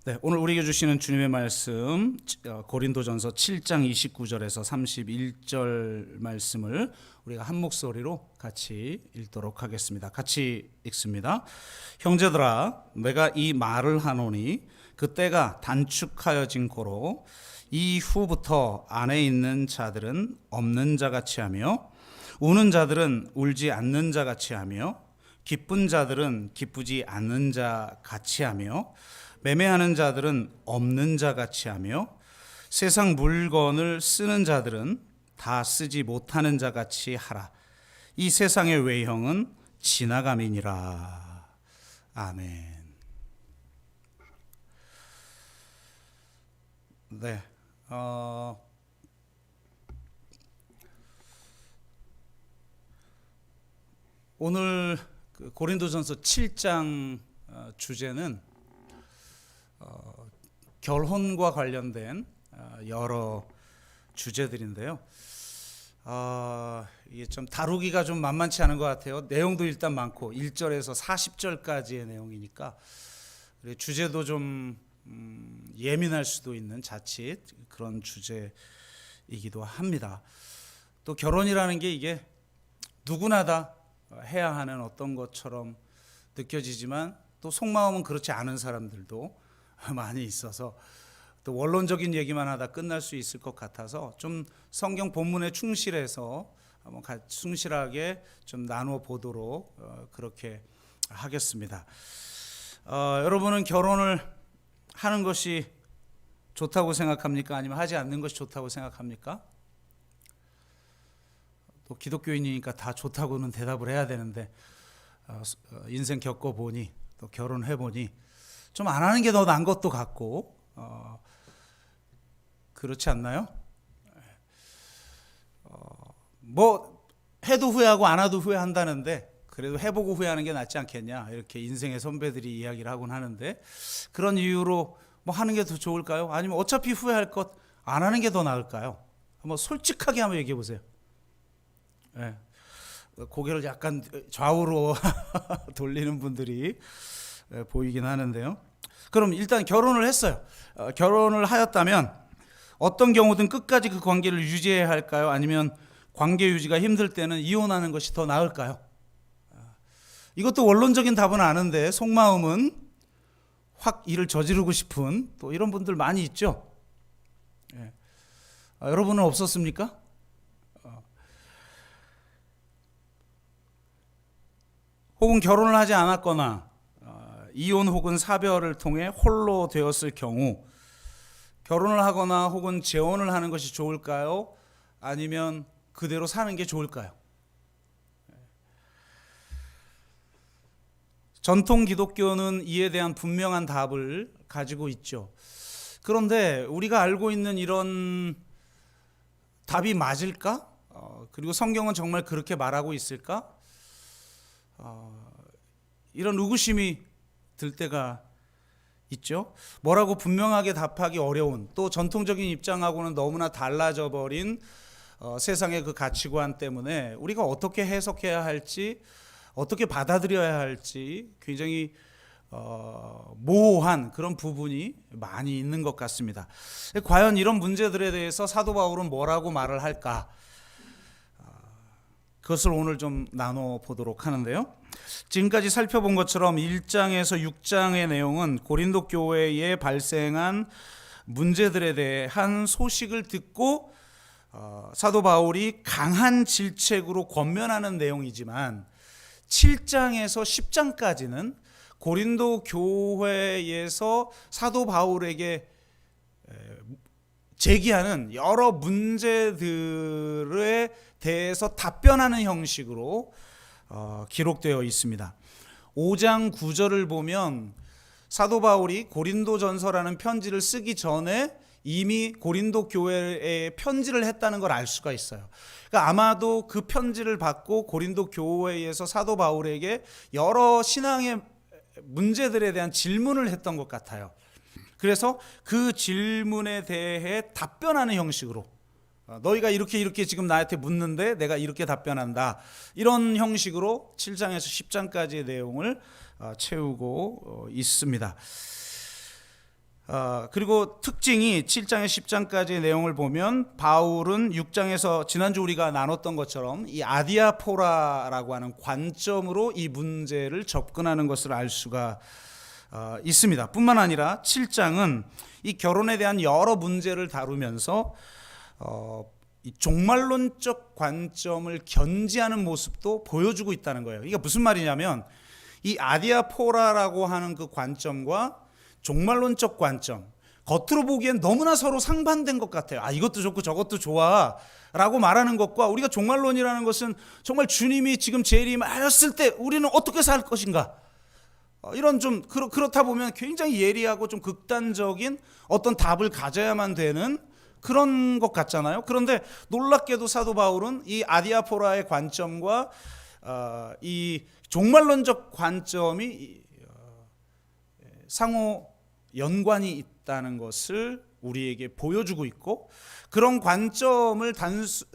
네, 오늘 우리에게 주시는 주님의 말씀 고린도전서 7장 29절에서 31절 말씀을 우리가 한 목소리로 같이 읽도록 하겠습니다. 같이 읽습니다. 형제들아, 내가 이 말을 하노니 그 때가 단축하여진 고로 이후부터 안에 있는 자들은 없는 자같이 하며 우는 자들은 울지 않는 자같이 하며 기쁜 자들은 기쁘지 않는 자같이 하며 매매하는 자들은 없는 자같이 하며 세상 물건을 쓰는 자들은 다 쓰지 못하는 자같이 하라. 이 세상의 외형은 지나감이니라. 아멘. 네, 오늘 고린도전서 7장 주제는 결혼과 관련된 여러 주제들인데요. 이게 좀 다루기가 좀 만만치 않은 것 같아요. 내용도 일단 많고 1절에서 40절까지의 내용이니까 주제도 좀 예민할 수도 있는 자칫 그런 주제이기도 합니다. 또 결혼이라는 게 이게 누구나 다 해야 하는 어떤 것처럼 느껴지지만 또 속마음은 그렇지 않은 사람들도 많이 있어서 또 원론적인 얘기만 하다 끝날 수 있을 것 같아서 좀 성경 본문에 충실해서 한번 충실하게 좀 나누어 보도록 그렇게 하겠습니다. 여러분은 결혼을 하는 것이 좋다고 생각합니까? 아니면 하지 않는 것이 좋다고 생각합니까? 또 기독교인이니까 다 좋다고는 대답을 해야 되는데 인생 겪어보니 또 결혼해보니 좀 안 하는 게 더 나은 것도 같고 그렇지 않나요? 뭐 해도 후회하고 안 해도 후회한다는데 그래도 해보고 후회하는 게 낫지 않겠냐 이렇게 인생의 선배들이 이야기를 하곤 하는데 그런 이유로 뭐 하는 게 더 좋을까요? 아니면 어차피 후회할 것 안 하는 게 더 나을까요? 한번 솔직하게 한번 얘기해 보세요. 네. 고개를 약간 좌우로 돌리는 분들이 보이긴 하는데요. 그럼 일단 결혼을 했어요. 결혼을 하였다면 어떤 경우든 끝까지 그 관계를 유지해야 할까요? 아니면 관계 유지가 힘들 때는 이혼하는 것이 더 나을까요? 이것도 원론적인 답은 아는데 속마음은 확 일을 저지르고 싶은 또 이런 분들 많이 있죠. 예. 여러분은 없었습니까? 혹은 결혼을 하지 않았거나 이혼 혹은 사별을 통해 홀로 되었을 경우 결혼을 하거나 혹은 재혼을 하는 것이 좋을까요? 아니면 그대로 사는 게 좋을까요? 전통 기독교는 이에 대한 분명한 답을 가지고 있죠. 그런데 우리가 알고 있는 이런 답이 맞을까? 그리고 성경은 정말 그렇게 말하고 있을까? 이런 의구심이 들 때가 있죠. 뭐라고 분명하게 답하기 어려운 또 전통적인 입장하고는 너무나 달라져 버린 세상의 그 가치관 때문에 우리가 어떻게 해석해야 할지 어떻게 받아들여야 할지 굉장히 모호한 그런 부분이 많이 있는 것 같습니다. 과연 이런 문제들에 대해서 사도 바울은 뭐라고 말을 할까? 그것을 오늘 좀 나눠 보도록 하는데요. 지금까지 살펴본 것처럼 1장에서 6장의 내용은 고린도 교회에 발생한 문제들에 대한 소식을 듣고 사도 바울이 강한 질책으로 권면하는 내용이지만 7장에서 10장까지는 고린도 교회에서 사도 바울에게 제기하는 여러 문제들에 대해서 답변하는 형식으로 기록되어 있습니다. 5장 9절을 보면 사도 바울이 고린도전서라는 편지를 쓰기 전에 이미 고린도 교회에 편지를 했다는 걸 알 수가 있어요. 그러니까 아마도 그 편지를 받고 고린도 교회에서 사도 바울에게 여러 신앙의 문제들에 대한 질문을 했던 것 같아요. 그래서 그 질문에 대해 답변하는 형식으로 너희가 이렇게 지금 나한테 묻는데 내가 이렇게 답변한다. 이런 형식으로 7장에서 10장까지의 내용을 채우고 있습니다. 그리고 특징이 7장에 10장까지의 내용을 보면 바울은 6장에서 지난주 우리가 나눴던 것처럼 이 아디아포라라고 하는 관점으로 이 문제를 접근하는 것을 알 수가 있습니다. 뿐만 아니라 7장은 이 결혼에 대한 여러 문제를 다루면서 이 종말론적 관점을 견지하는 모습도 보여주고 있다는 거예요. 이게 무슨 말이냐면 이 아디아포라라고 하는 그 관점과 종말론적 관점, 겉으로 보기엔 너무나 서로 상반된 것 같아요. 이것도 좋고 저것도 좋아 라고 말하는 것과, 우리가 종말론이라는 것은 정말 주님이 지금 재림하였을 때 우리는 어떻게 살 것인가, 이런 좀 그렇다 보면 굉장히 예리하고 좀 극단적인 어떤 답을 가져야만 되는 그런 것 같잖아요. 그런데 놀랍게도 사도 바울은 이 아디아포라의 관점과 이 종말론적 관점이 상호 연관이 있다는 것을 우리에게 보여주고 있고, 그런 관점을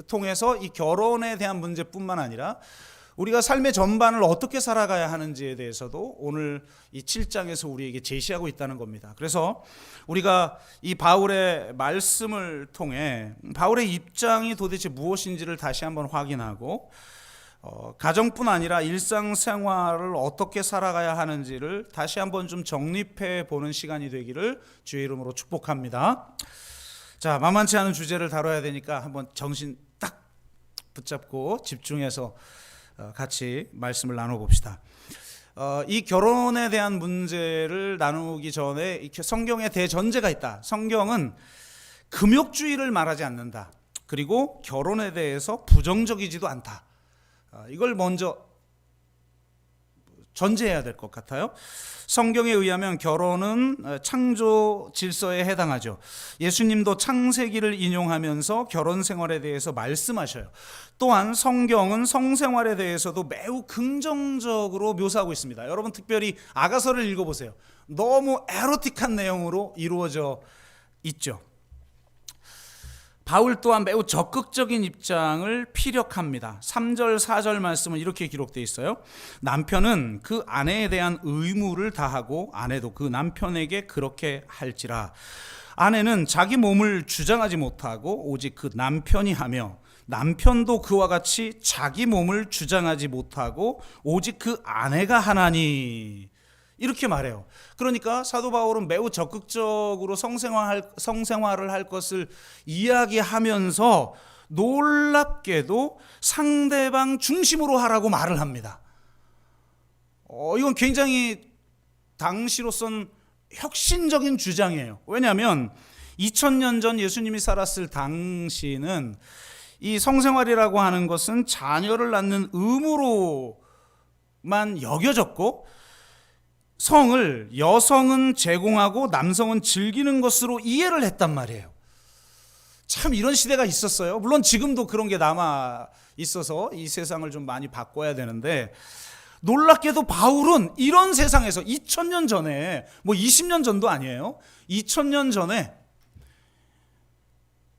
통해서 이 결혼에 대한 문제뿐만 아니라 우리가 삶의 전반을 어떻게 살아가야 하는지에 대해서도 오늘 이 7장에서 우리에게 제시하고 있다는 겁니다. 그래서 우리가 이 바울의 말씀을 통해 바울의 입장이 도대체 무엇인지를 다시 한번 확인하고, 가정뿐 아니라 일상생활을 어떻게 살아가야 하는지를 다시 한번 좀 정립해 보는 시간이 되기를 주의 이름으로 축복합니다. 자, 만만치 않은 주제를 다뤄야 되니까 한번 정신 딱 붙잡고 집중해서 같이 말씀을 나눠봅시다. 이 결혼에 대한 문제를 나누기 전에 성경에 대전제가 있다. 성경은 금욕주의를 말하지 않는다. 그리고 결혼에 대해서 부정적이지도 않다. 이걸 먼저 전제해야 될 것 같아요. 성경에 의하면 결혼은 창조 질서에 해당하죠. 예수님도 창세기를 인용하면서 결혼 생활에 대해서 말씀하셔요. 또한 성경은 성생활에 대해서도 매우 긍정적으로 묘사하고 있습니다. 여러분 특별히 아가서를 읽어보세요. 너무 에로틱한 내용으로 이루어져 있죠. 바울 또한 매우 적극적인 입장을 피력합니다. 3절 4절 말씀은 이렇게 기록되어 있어요. 남편은 그 아내에 대한 의무를 다하고 아내도 그 남편에게 그렇게 할지라. 아내는 자기 몸을 주장하지 못하고 오직 그 남편이 하며, 남편도 그와 같이 자기 몸을 주장하지 못하고 오직 그 아내가 하나니. 이렇게 말해요. 그러니까 사도 바울은 매우 적극적으로 성생활을 할 것을 이야기하면서 놀랍게도 상대방 중심으로 하라고 말을 합니다. 이건 굉장히 당시로선 혁신적인 주장이에요. 왜냐하면 2000년 전 예수님이 살았을 당시는 이 성생활이라고 하는 것은 자녀를 낳는 의무로만 여겨졌고, 성을 여성은 제공하고 남성은 즐기는 것으로 이해를 했단 말이에요. 참 이런 시대가 있었어요. 물론 지금도 그런 게 남아 있어서 이 세상을 좀 많이 바꿔야 되는데, 놀랍게도 바울은 이런 세상에서 2000년 전에, 뭐 20년 전도 아니에요. 2000년 전에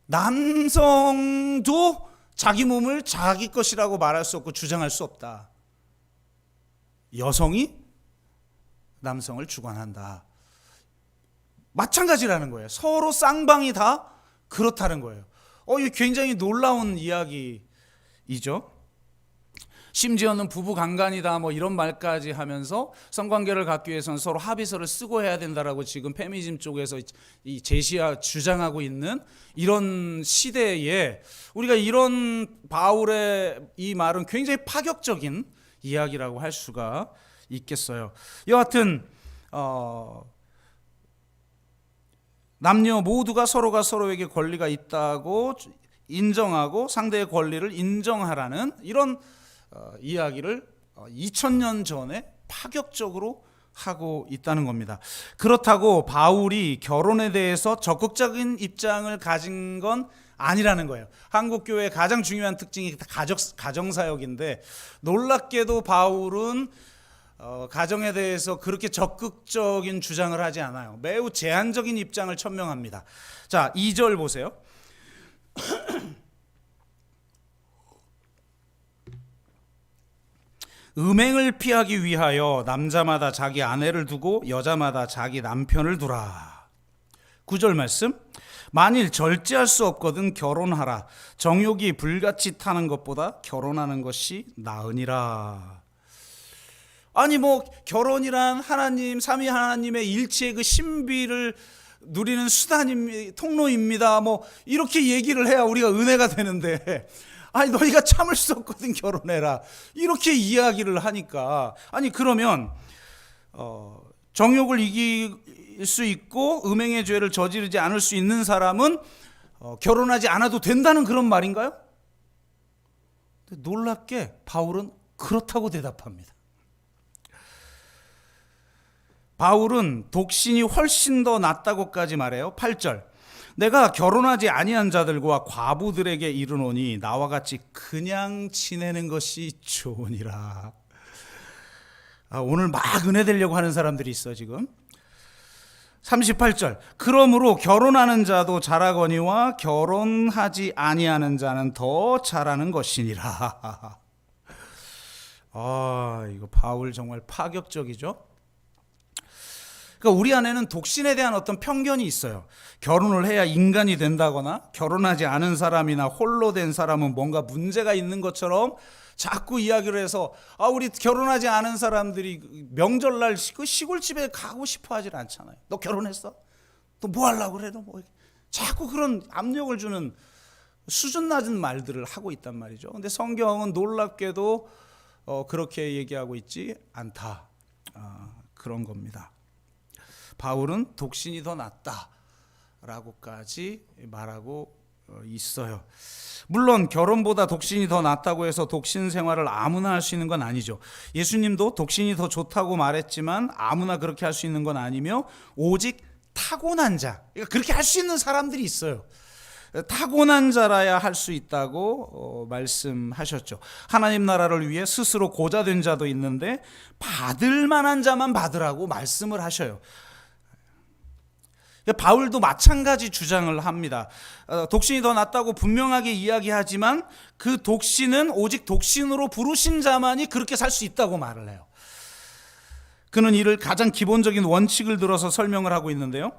남성도 자기 몸을 자기 것이라고 말할 수 없고 주장할 수 없다. 여성이 남성을 주관한다. 마찬가지라는 거예요. 서로 쌍방이 다 그렇다는 거예요. 이게 굉장히 놀라운 이야기이죠. 심지어는 부부 강간이다 뭐 이런 말까지 하면서 성관계를 갖기 위해서는 서로 합의서를 쓰고 해야 된다라고 지금 페미니즘 쪽에서 이 주장하고 있는 이런 시대에 우리가 이런 바울의 이 말은 굉장히 파격적인 이야기라고 할 수가 있겠어요. 여하튼 남녀 모두가 서로가 서로에게 권리가 있다고 인정하고 상대의 권리를 인정하라는 이런 이야기를 2000년 전에 파격적으로 하고 있다는 겁니다. 그렇다고 바울이 결혼에 대해서 적극적인 입장을 가진 건 아니라는 거예요. 한국 교회의 가장 중요한 특징이 가정사역인데, 놀랍게도 바울은 가정에 대해서 그렇게 적극적인 주장을 하지 않아요. 매우 제한적인 입장을 천명합니다. 자, 2절 보세요. 음행을 피하기 위하여 남자마다 자기 아내를 두고 여자마다 자기 남편을 두라. 9절 말씀. 만일 절제할 수 없거든 결혼하라. 정욕이 불같이 타는 것보다 결혼하는 것이 나으니라. 아니 뭐 결혼이란 하나님 삼위 하나님의 일체의 그 신비를 누리는 통로입니다. 뭐 이렇게 얘기를 해야 우리가 은혜가 되는데, 아니 너희가 참을 수 없거든 결혼해라 이렇게 이야기를 하니까, 아니 그러면 정욕을 이길 수 있고 음행의 죄를 저지르지 않을 수 있는 사람은 결혼하지 않아도 된다는 그런 말인가요? 놀랍게 바울은 그렇다고 대답합니다. 바울은 독신이 훨씬 더 낫다고까지 말해요. 8절. 내가 결혼하지 아니한 자들과 과부들에게 이르노니 나와 같이 그냥 지내는 것이 좋으니라. 오늘 막 은혜 되려고 하는 사람들이 있어 지금. 38절. 그러므로 결혼하는 자도 잘하거니와 결혼하지 아니하는 자는 더 잘하는 것이니라. 이거 바울 정말 파격적이죠. 그러니까 우리 안에는 독신에 대한 어떤 편견이 있어요. 결혼을 해야 인간이 된다거나 결혼하지 않은 사람이나 홀로 된 사람은 뭔가 문제가 있는 것처럼 자꾸 이야기를 해서 우리 결혼하지 않은 사람들이 명절날 그 시골집에 가고 싶어 하질 않잖아요. 너 결혼했어? 너 뭐 하려고 그래? 너 뭐 자꾸 그런 압력을 주는 수준 낮은 말들을 하고 있단 말이죠. 근데 성경은 놀랍게도 그렇게 얘기하고 있지 않다. 그런 겁니다. 바울은 독신이 더 낫다라고까지 말하고 있어요. 물론 결혼보다 독신이 더 낫다고 해서 독신 생활을 아무나 할 수 있는 건 아니죠. 예수님도 독신이 더 좋다고 말했지만 아무나 그렇게 할 수 있는 건 아니며 오직 타고난 자, 그러니까 그렇게 할 수 있는 사람들이 있어요. 타고난 자라야 할 수 있다고 말씀하셨죠. 하나님 나라를 위해 스스로 고자된 자도 있는데 받을 만한 자만 받으라고 말씀을 하셔요. 바울도 마찬가지 주장을 합니다. 독신이 더 낫다고 분명하게 이야기하지만 그 독신은 오직 독신으로 부르신 자만이 그렇게 살 수 있다고 말을 해요. 그는 이를 가장 기본적인 원칙을 들어서 설명을 하고 있는데요.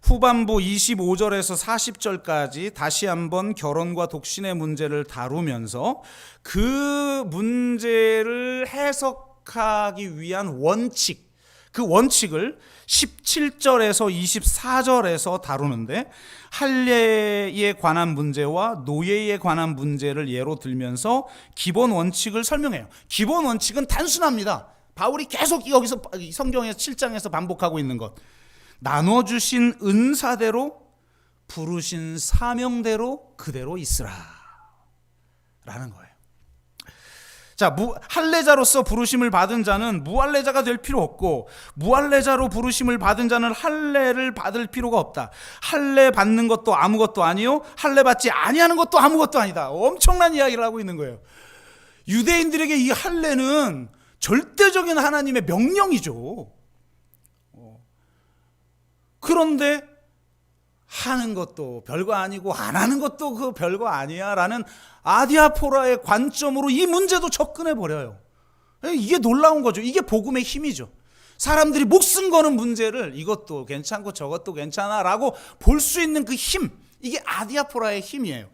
후반부 25절에서 40절까지 다시 한번 결혼과 독신의 문제를 다루면서 그 문제를 해석하기 위한 원칙, 그 원칙을 17절에서 24절에서 다루는데 할례에 관한 문제와 노예에 관한 문제를 예로 들면서 기본 원칙을 설명해요. 기본 원칙은 단순합니다. 바울이 계속 여기서 성경에서 7장에서 반복하고 있는 것. 나눠주신 은사대로 부르신 사명대로 그대로 있으라 라는 거예요. 자, 할례자로서 부르심을 받은 자는 무할례자가 될 필요 없고 무할례자로 부르심을 받은 자는 할례를 받을 필요가 없다. 할례 받는 것도 아무것도 아니요 할례 받지 아니하는 것도 아무것도 아니다. 엄청난 이야기를 하고 있는 거예요. 유대인들에게 이 할례는 절대적인 하나님의 명령이죠. 그런데 하는 것도 별거 아니고 안 하는 것도 그 별거 아니야 라는 아디아포라의 관점으로 이 문제도 접근해 버려요. 이게 놀라운 거죠. 이게 복음의 힘이죠. 사람들이 목숨 거는 문제를 이것도 괜찮고 저것도 괜찮아 라고 볼 수 있는 그 힘, 이게 아디아포라의 힘이에요.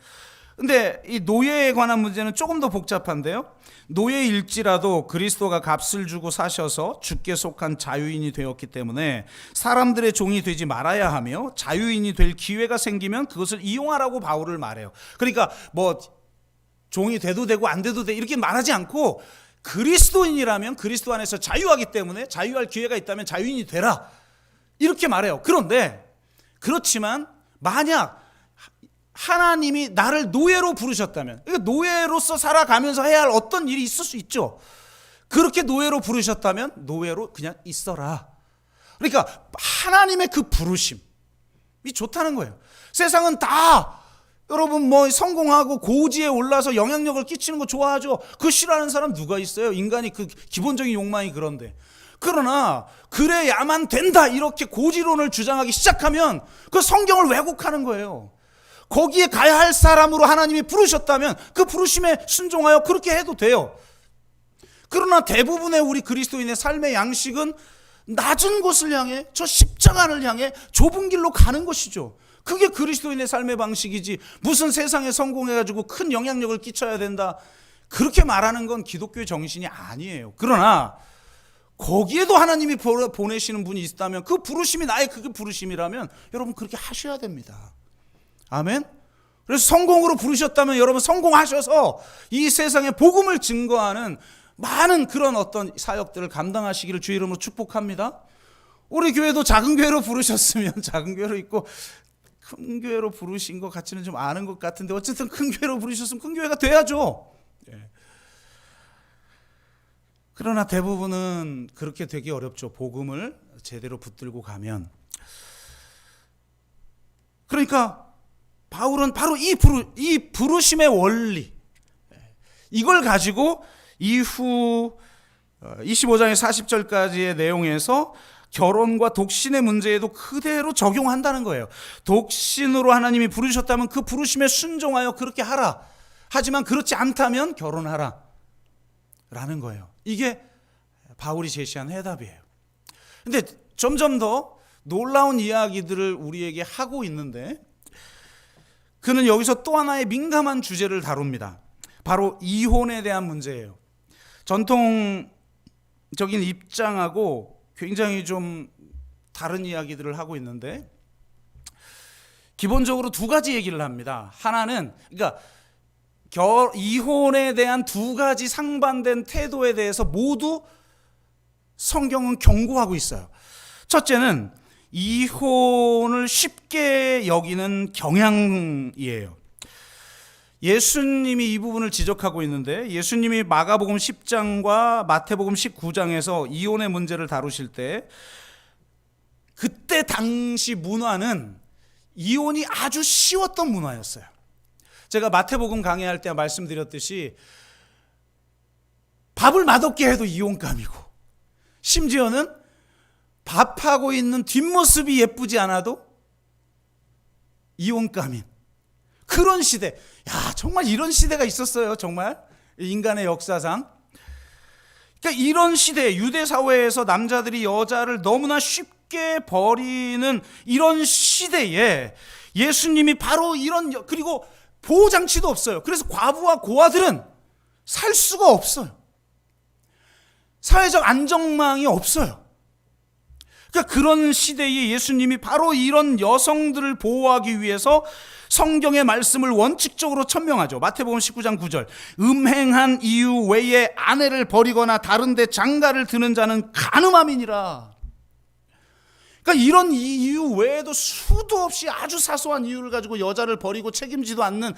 근데 이 노예에 관한 문제는 조금 더 복잡한데요. 노예일지라도 그리스도가 값을 주고 사셔서 주께 속한 자유인이 되었기 때문에 사람들의 종이 되지 말아야 하며 자유인이 될 기회가 생기면 그것을 이용하라고 바울을 말해요. 그러니까 뭐 종이 돼도 되고 안 돼도 돼 이렇게 말하지 않고 그리스도인이라면 그리스도 안에서 자유하기 때문에 자유할 기회가 있다면 자유인이 되라 이렇게 말해요. 그런데 그렇지만 만약 하나님이 나를 노예로 부르셨다면, 그러니까 노예로서 살아가면서 해야 할 어떤 일이 있을 수 있죠. 그렇게 노예로 부르셨다면 노예로 그냥 있어라. 그러니까 하나님의 그 부르심이 좋다는 거예요. 세상은 다 여러분 뭐 성공하고 고지에 올라서 영향력을 끼치는 거 좋아하죠. 그거 싫어하는 사람 누가 있어요? 인간이 그 기본적인 욕망이 그런데. 그러나 그래야만 된다 이렇게 고지론을 주장하기 시작하면 그 성경을 왜곡하는 거예요. 거기에 가야 할 사람으로 하나님이 부르셨다면 그 부르심에 순종하여 그렇게 해도 돼요. 그러나 대부분의 우리 그리스도인의 삶의 양식은 낮은 곳을 향해, 저 십자가를 향해 좁은 길로 가는 것이죠. 그게 그리스도인의 삶의 방식이지, 무슨 세상에 성공해가지고 큰 영향력을 끼쳐야 된다, 그렇게 말하는 건 기독교의 정신이 아니에요. 그러나 거기에도 하나님이 보내시는 분이 있다면, 그 부르심이 나의 그게 부르심이라면 여러분 그렇게 하셔야 됩니다. 아멘. 그래서 성공으로 부르셨다면 여러분 성공하셔서 이 세상에 복음을 증거하는 많은 그런 어떤 사역들을 감당하시기를 주의 이름으로 축복합니다. 우리 교회도 작은 교회로 부르셨으면 작은 교회로 있고, 큰 교회로 부르신 것 같지는 좀 않은 것 같은데, 어쨌든 큰 교회로 부르셨으면 큰 교회가 돼야죠. 예. 그러나 대부분은 그렇게 되기 어렵죠. 복음을 제대로 붙들고 가면. 그러니까 바울은 바로 이 부르심의 원리, 이걸 가지고 이후 25장의 40절까지의 내용에서 결혼과 독신의 문제에도 그대로 적용한다는 거예요. 독신으로 하나님이 부르셨다면 그 부르심에 순종하여 그렇게 하라. 하지만 그렇지 않다면 결혼하라 라는 거예요. 이게 바울이 제시한 해답이에요. 근데 점점 더 놀라운 이야기들을 우리에게 하고 있는데, 그는 여기서 또 하나의 민감한 주제를 다룹니다. 바로 이혼에 대한 문제예요. 전통적인 입장하고 굉장히 좀 다른 이야기들을 하고 있는데, 기본적으로 두 가지 얘기를 합니다. 하나는, 그러니까 이혼에 대한 두 가지 상반된 태도에 대해서 모두 성경은 경고하고 있어요. 첫째는 이혼을 쉽게 여기는 경향이에요. 예수님이 이 부분을 지적하고 있는데, 예수님이 마가복음 10장과 마태복음 19장에서 이혼의 문제를 다루실 때, 그때 당시 문화는 이혼이 아주 쉬웠던 문화였어요. 제가 마태복음 강의할 때 말씀드렸듯이 밥을 맛없게 해도 이혼감이고, 심지어는 밥하고 있는 뒷모습이 예쁘지 않아도 이혼감인 그런 시대. 야, 정말 이런 시대가 있었어요. 정말 인간의 역사상. 그러니까 이런 시대, 유대 사회에서 남자들이 여자를 너무나 쉽게 버리는 이런 시대에 예수님이 바로 이런, 그리고 보호장치도 없어요. 그래서 과부와 고아들은 살 수가 없어요. 사회적 안정망이 없어요. 그러니까 그런 시대에 예수님이 바로 이런 여성들을 보호하기 위해서 성경의 말씀을 원칙적으로 천명하죠. 마태복음 19장 9절. 음행한 이유 외에 아내를 버리거나 다른 데 장가를 드는 자는 간음함이니라. 그러니까 이런 이유 외에도 수도 없이 아주 사소한 이유를 가지고 여자를 버리고 책임지도 않는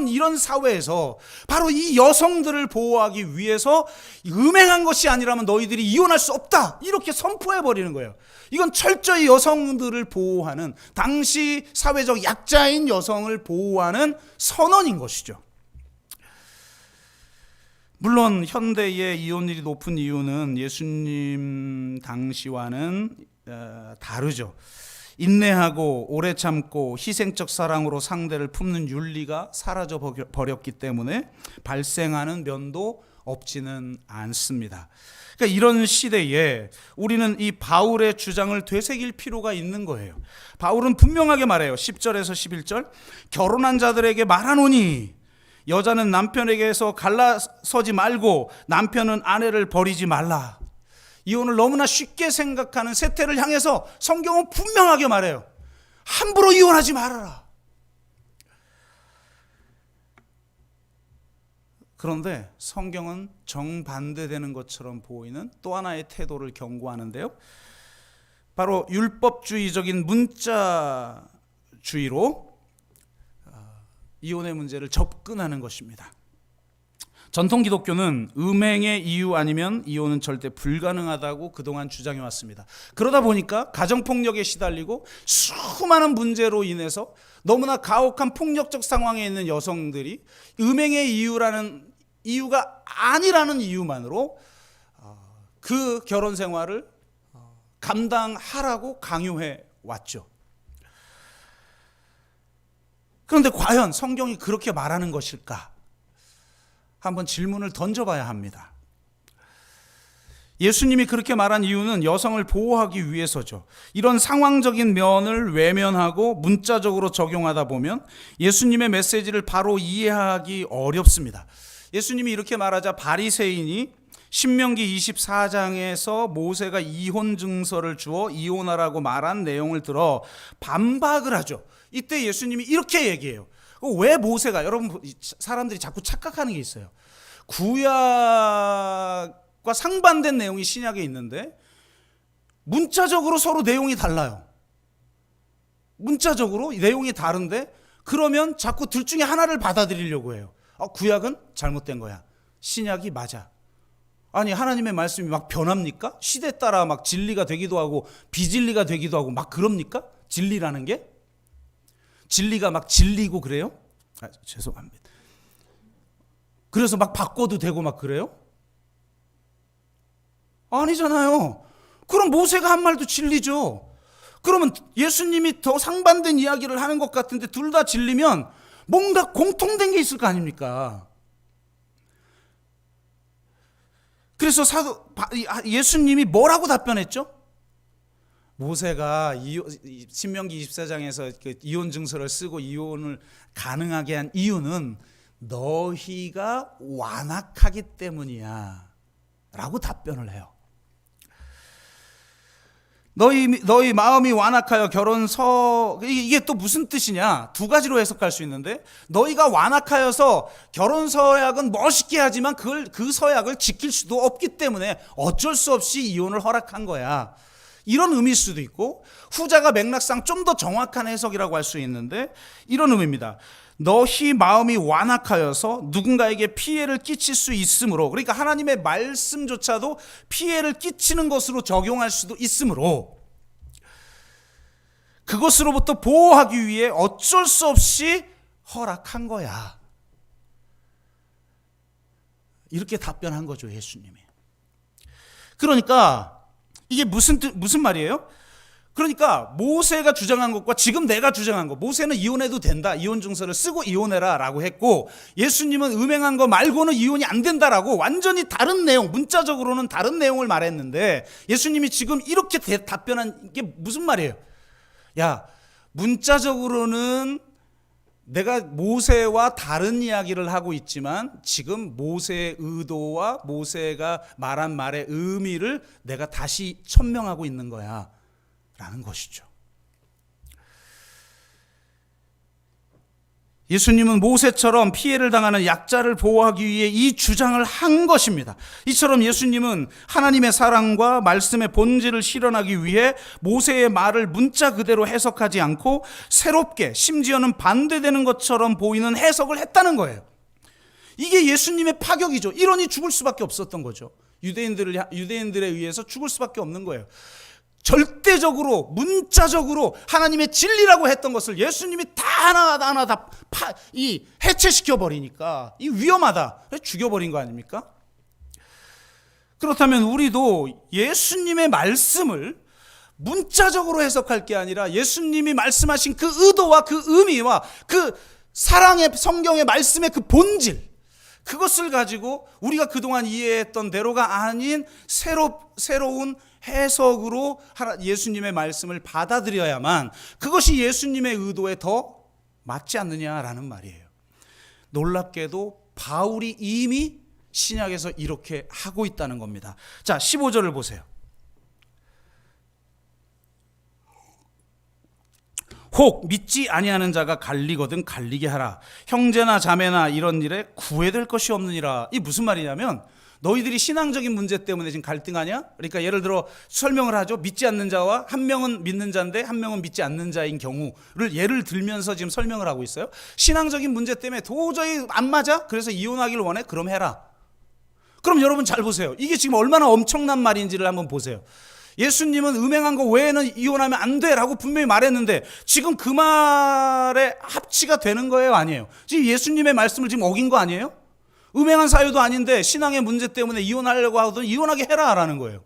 이런 사회에서 바로 이 여성들을 보호하기 위해서 음행한 것이 아니라면 너희들이 이혼할 수 없다, 이렇게 선포해버리는 거예요. 이건 철저히 여성들을 보호하는, 당시 사회적 약자인 여성을 보호하는 선언인 것이죠. 물론 현대의 이혼율이 높은 이유는 예수님 당시와는 다르죠. 인내하고 오래 참고 희생적 사랑으로 상대를 품는 윤리가 사라져 버렸기 때문에 발생하는 면도 없지는 않습니다. 그러니까 이런 시대에 우리는 이 바울의 주장을 되새길 필요가 있는 거예요. 바울은 분명하게 말해요. 10절에서 11절. 결혼한 자들에게 말하노니 여자는 남편에게서 갈라서지 말고 남편은 아내를 버리지 말라. 이혼을 너무나 쉽게 생각하는 세태를 향해서 성경은 분명하게 말해요. 함부로 이혼하지 말아라. 그런데 성경은 정반대되는 것처럼 보이는 또 하나의 태도를 경고하는데요. 바로 율법주의적인 문자주의로 이혼의 문제를 접근하는 것입니다. 전통 기독교는 음행의 이유 아니면 이혼은 절대 불가능하다고 그동안 주장해 왔습니다. 그러다 보니까 가정폭력에 시달리고 수많은 문제로 인해서 너무나 가혹한 폭력적 상황에 있는 여성들이 음행의 이유가 아니라는 이유만으로 그 결혼 생활을 감당하라고 강요해 왔죠. 그런데 과연 성경이 그렇게 말하는 것일까? 한번 질문을 던져봐야 합니다. 예수님이 그렇게 말한 이유는 여성을 보호하기 위해서죠. 이런 상황적인 면을 외면하고 문자적으로 적용하다 보면 예수님의 메시지를 바로 이해하기 어렵습니다. 예수님이 이렇게 말하자 바리새인이 신명기 24장에서 모세가 이혼 증서를 주어 이혼하라고 말한 내용을 들어 반박을 하죠. 이때 예수님이 이렇게 얘기해요. 왜 모세가, 여러분 사람들이 자꾸 착각하는 게 있어요. 구약과 상반된 내용이 신약에 있는데 문자적으로 서로 내용이 달라요. 문자적으로 내용이 다른데 그러면 자꾸 둘 중에 하나를 받아들이려고 해요. 구약은 잘못된 거야. 신약이 맞아. 아니 하나님의 말씀이 막 변합니까? 시대 따라 막 진리가 되기도 하고 비진리가 되기도 하고 막 그럽니까? 진리라는 게? 진리가 막 진리고 그래요? 죄송합니다. 그래서 막 바꿔도 되고 막 그래요? 아니잖아요. 그럼 모세가 한 말도 진리죠. 그러면 예수님이 더 상반된 이야기를 하는 것 같은데 둘 다 진리면 뭔가 공통된 게 있을 거 아닙니까? 그래서 예수님이 뭐라고 답변했죠? 모세가 신명기 24장에서 그 이혼 증서를 쓰고 이혼을 가능하게 한 이유는 너희가 완악하기 때문이야 라고 답변을 해요. 너희 마음이 완악하여 이게 또 무슨 뜻이냐? 두 가지로 해석할 수 있는데, 너희가 완악하여서 결혼 서약은 멋있게 하지만 그 서약을 지킬 수도 없기 때문에 어쩔 수 없이 이혼을 허락한 거야. 이런 의미일 수도 있고, 후자가 맥락상 좀 더 정확한 해석이라고 할 수 있는데 이런 의미입니다. 너희 마음이 완악하여서 누군가에게 피해를 끼칠 수 있으므로, 그러니까 하나님의 말씀조차도 피해를 끼치는 것으로 적용할 수도 있으므로 그것으로부터 보호하기 위해 어쩔 수 없이 허락한 거야. 이렇게 답변한 거죠, 예수님이. 그러니까 이게 무슨 말이에요? 그러니까 모세가 주장한 것과 지금 내가 주장한 것, 모세는 이혼해도 된다, 이혼 증서를 쓰고 이혼해라 라고 했고, 예수님은 음행한 거 말고는 이혼이 안 된다라고 완전히 다른 내용, 문자적으로는 다른 내용을 말했는데, 예수님이 지금 이렇게 답변한 게 무슨 말이에요? 야, 문자적으로는 내가 모세와 다른 이야기를 하고 있지만 지금 모세의 의도와 모세가 말한 말의 의미를 내가 다시 천명하고 있는 거야 라는 것이죠. 예수님은 모세처럼 피해를 당하는 약자를 보호하기 위해 이 주장을 한 것입니다. 이처럼 예수님은 하나님의 사랑과 말씀의 본질을 실현하기 위해 모세의 말을 문자 그대로 해석하지 않고 새롭게, 심지어는 반대되는 것처럼 보이는 해석을 했다는 거예요. 이게 예수님의 파격이죠. 이론이 죽을 수밖에 없었던 거죠. 유대인들에 의해서 죽을 수밖에 없는 거예요. 절대적으로, 문자적으로 하나님의 진리라고 했던 것을 예수님이 다 하나하나 다 해체시켜 버리니까 이 위험하다. 죽여버린 거 아닙니까? 그렇다면 우리도 예수님의 말씀을 문자적으로 해석할 게 아니라 예수님이 말씀하신 그 의도와 그 의미와 그 사랑의 성경의 말씀의 그 본질, 그것을 가지고 우리가 그동안 이해했던 대로가 아닌 새로운 해석으로 예수님의 말씀을 받아들여야만 그것이 예수님의 의도에 더 맞지 않느냐라는 말이에요. 놀랍게도 바울이 이미 신약에서 이렇게 하고 있다는 겁니다. 자, 15절을 보세요. 혹 믿지 아니하는 자가 갈리거든 갈리게 하라. 형제나 자매나 이런 일에 구애될 것이 없느니라. 이 무슨 말이냐면, 너희들이 신앙적인 문제 때문에 지금 갈등하냐? 그러니까 예를 들어 설명을 하죠. 믿지 않는 자와 한 명은 믿는 자인데 한 명은 믿지 않는 자인 경우를 예를 들면서 지금 설명을 하고 있어요. 신앙적인 문제 때문에 도저히 안 맞아? 그래서 이혼하기를 원해? 그럼 해라. 그럼 여러분 잘 보세요. 이게 지금 얼마나 엄청난 말인지를 한번 보세요. 예수님은 음행한 거 외에는 이혼하면 안 돼라고 분명히 말했는데 지금 그 말에 합치가 되는 거예요, 아니에요? 지금 예수님의 말씀을 지금 어긴 거 아니에요? 음행한 사유도 아닌데 신앙의 문제 때문에 이혼하려고 하거든 이혼하게 해라라는 거예요.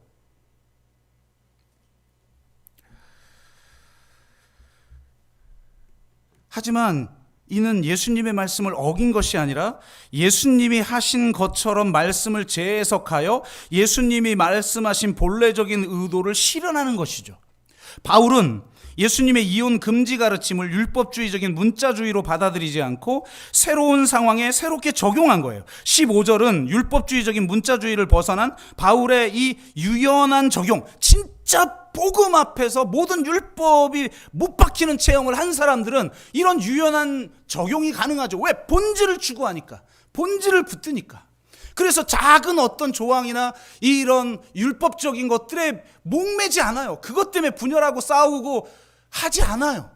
하지만 이는 예수님의 말씀을 어긴 것이 아니라 예수님이 하신 것처럼 말씀을 재해석하여 예수님이 말씀하신 본래적인 의도를 실현하는 것이죠. 바울은 예수님의 이혼 금지 가르침을 율법주의적인 문자주의로 받아들이지 않고 새로운 상황에 새롭게 적용한 거예요. 15절은 율법주의적인 문자주의를 벗어난 바울의 이 유연한 적용, 진짜 복음 앞에서 모든 율법이 못 박히는 체험을 한 사람들은 이런 유연한 적용이 가능하죠. 왜? 본질을 추구하니까, 본질을 붙드니까. 그래서 작은 어떤 조항이나 이런 율법적인 것들에 목매지 않아요. 그것 때문에 분열하고 싸우고 하지 않아요.